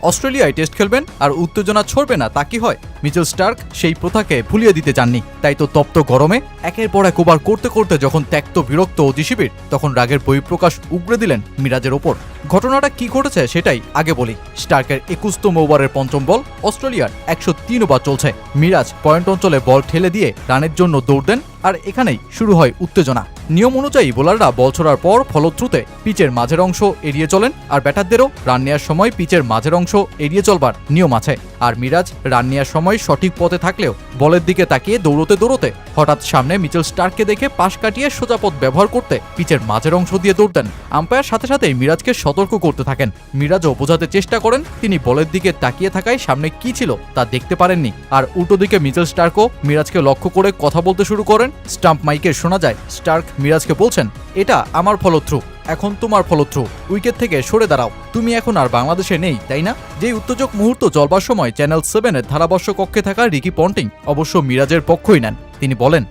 অস্ট্রেলিয়ায় টেস্ট খেলবেন আর উত্তেজনা ছড়বে না তা কি হয়? মিচেল স্টার্ক সেই প্রথাকে ভুলিয়ে দিতে চাননি। তাই তো তপ্ত গরমে একের পর এক ওভার করতে করতে যখন ত্যক্ত বিরক্ত অজি শিবির, তখন রাগের বহিঃপ্রকাশ উগরে দিলেন মিরাজের ওপর। ঘটনাটা কি ঘটেছে সেটাই আগে বলি। স্টার্কের 21তম ওভারের পঞ্চম বল, অস্ট্রেলিয়ার 103 ওভার চলছে। মিরাজ পয়েন্ট অঞ্চলে বল ঠেলে দিয়ে রানের জন্য দৌড় দেন, আর এখানেই শুরু হয় উত্তেজনা। নিয়ম অনুযায়ী বোলাররা বল ছোড়ার পর ফলশ্রুতে পিচের মাঝের অংশ এড়িয়ে চলেন, আর ব্যাটারদেরও রান নেওয়ার সময় পিচের মাঝের অংশ এড়িয়ে চলবার নিয়ম আছে। আর মিরাজ রান নেওয়ার সময় সঠিক পথে থাকলেও বলের দিকে তাকিয়ে দৌড়তে হঠাৎ সামনে মিচেল স্টার্ককে দেখে পাশ কাটিয়ে সোজা পথ ব্যবহার করতে পিচের মাঝের অংশ দিয়ে দৌড় দেন। আম্পায়ার সাথে সাথেই মিরাজকে সতর্ক করতে থাকেন। মিরাজও বোঝাতে চেষ্টা করেন তিনি বলের দিকে তাকিয়ে থাকায় সামনে কি ছিল তা দেখতে পারেননি। আর উল্টো দিকে মিচেল স্টার্কও মিরাজকে লক্ষ্য করে কথা বলতে শুরু করেন। স্টাম্প মাইকে শোনা যায় স্টার্ক মিরাজকে বলছেন, এটা আমার ফলথ্রু, এখন তোমার ফলথ্রু, উইকেট থেকে সরে দাঁড়াও, তুমি এখন আর বাংলাদেশে নেই, তাই না? যেই উত্তেজক মুহূর্ত চলবার সময় চ্যানেল 7-এর ধারাভাষ্য কক্ষে থাকা রিকি পন্টিং অবশ্য মিরাজের পক্ষই নেন। তিনি বলেন,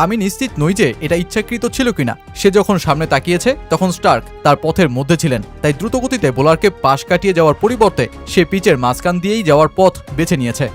আমি নিশ্চিত নই যে এটা ইচ্ছাকৃত ছিল কিনা। সে যখন সামনে তাকিয়েছে তখন স্টার্ক তার পথের মধ্যে ছিলেন, তাই দ্রুতগতিতে বোলারকে পাশ কাটিয়ে যাওয়ার পরিবর্তে সে পিচের মাঝখান দিয়েই যাওয়ার পথ বেছে নিয়েছে।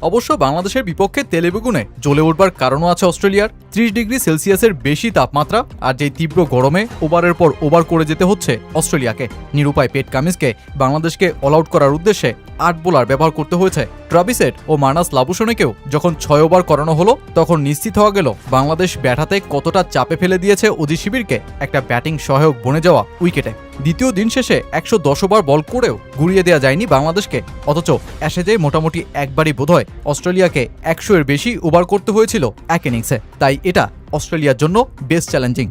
অবশ্য বাংলাদেশের বিপক্ষে তেলেবেগুনে জ্বলে উঠবার কারণও আছে অস্ট্রেলিয়ার। 30 ডিগ্রি সেলসিয়াসের বেশি তাপমাত্রা আর যেই তীব্র গরমে ওভারের পর ওভার করে যেতে হচ্ছে অস্ট্রেলিয়াকে। নিরুপায় পেট কামিন্সকে বাংলাদেশকে অল আউট করার উদ্দেশ্যে 8 বোলার ব্যবহার করতে হয়েছে। ট্রাভিস হেড ও মার্নাস লাবুশনেকেও যখন 6 ওভার করানো হলো, তখন নিশ্চিত হওয়া গেল বাংলাদেশ ব্যাটাতে কতটা চাপে ফেলে দিয়েছে অজি শিবিরকে একটা ব্যাটিং সহায়ক বনে যাওয়া উইকেটে। দ্বিতীয় দিন শেষে 110 ওভার বল করেও গুড়িয়ে দেওয়া যায়নি বাংলাদেশকে, অথচ অ্যাশেজে মোটামুটি একবারই বোধহয় অস্ট্রেলিয়াকে 100-এর বেশি ওভার করতে হয়েছিল এক ইনিংসে। তাই এটা অস্ট্রেলিয়ার জন্য বেশ চ্যালেঞ্জিং।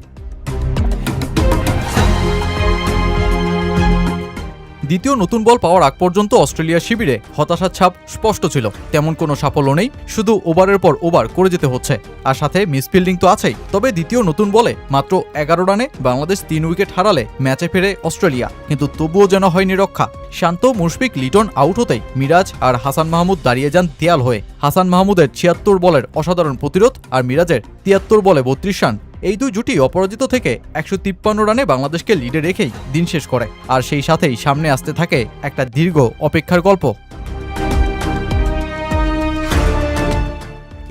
দ্বিতীয় নতুন বল পাওয়ার আগ পর্যন্ত অস্ট্রেলিয়ার শিবিরে হতাশার ছাপ স্পষ্ট ছিল। তেমন কোনো সাফল্য নেই, শুধু ওভারের পর ওভার করে যেতে হচ্ছে, আর সাথে মিসফিল্ডিং তো আছেই। তবে দ্বিতীয় নতুন বলে মাত্র 11 রানে বাংলাদেশ 3 উইকেট হারালে ম্যাচে ফেরে অস্ট্রেলিয়া, কিন্তু তবুও যেন হয়নি রক্ষা। শান্ত, মুশফিক, লিটন আউট হতেই মিরাজ আর হাসান মাহমুদ দাঁড়িয়ে যান দেয়াল হয়ে। হাসান মাহমুদের 76 বলের অসাধারণ প্রতিরোধ আর মিরাজের 73 বলে 32 রান, এই দুই জুটি অপরাজিত থেকে 153 রানে বাংলাদেশকে লিডে রেখেই দিন শেষ করে। আর সেই সাথেই সামনে আসতে থাকে একটা দীর্ঘ অপেক্ষার গল্প।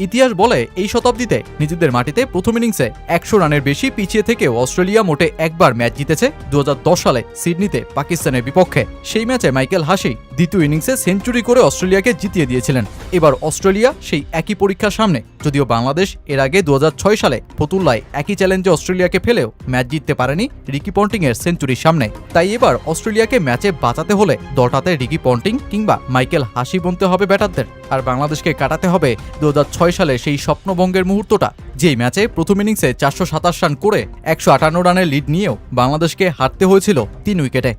ইতিহাস বলে এই শতাব্দীতে নিজেদের মাটিতে প্রথম ইনিংসে 100 রানের বেশি পিছিয়ে থেকেও অস্ট্রেলিয়া মোটে একবার ম্যাচ জিতেছে 2010 সালে সিডনিতে পাকিস্তানের বিপক্ষে। সেই ম্যাচে মাইকেল হাসি দ্বিতীয় ইনিংসে সেঞ্চুরি করে অস্ট্রেলিয়াকে জিতিয়ে দিয়েছিলেন। এবার অস্ট্রেলিয়া সেই একই পরীক্ষার সামনে, যদিও বাংলাদেশ এর আগে 2006 সালে ফতুল্লায় একই চ্যালেঞ্জে অস্ট্রেলিয়াকে ফেলেও ম্যাচ জিততে পারেনি রিকি পন্টিংয়ের সেঞ্চুরির সামনে। তাই এবার অস্ট্রেলিয়াকে ম্যাচে বাঁচাতে হলে দলটাতে রিকি পন্টিং কিংবা মাইকেল হাসি বনতে হবে ব্যাটারদের, আর বাংলাদেশকে কাটাতে হবে 2006 সালে সেই স্বপ্নভঙ্গের মুহূর্তটা, যেই ম্যাচে প্রথম ইনিংসে 427 রান করে 158 রানের লিড নিয়েও বাংলাদেশকে হারতে হয়েছিল 3 উইকেটে।